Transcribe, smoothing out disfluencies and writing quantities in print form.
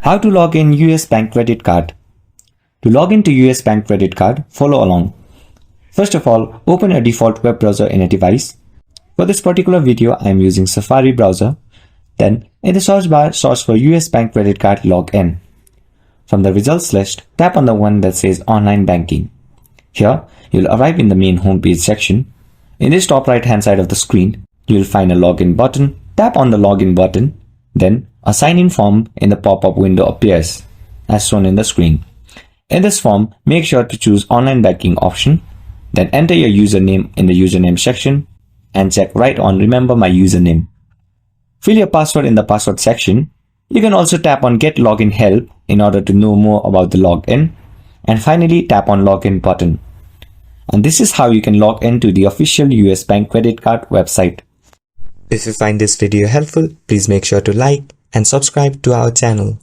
How to log in US Bank credit card. To log into US Bank credit card, follow along. First of all, open a default web browser in a device. For this particular video, I am using Safari browser. Then, in the search bar, search for US Bank credit card login. From the results list, tap on the one that says Online Banking. Here, you'll arrive in the main homepage section. In this top right hand side of the screen, you'll find a login button. Tap on the login button. Then, a sign-in form in the pop-up window appears, as shown in the screen. In this form, make sure to choose Online Banking option. Then enter your username in the username section and check right on Remember My Username. Fill your password in the password section. You can also tap on Get Login Help in order to know more about the login. And finally, tap on Login button. And this is how you can log into the official US Bank credit card website. If you find this video helpful, please make sure to like and subscribe to our channel.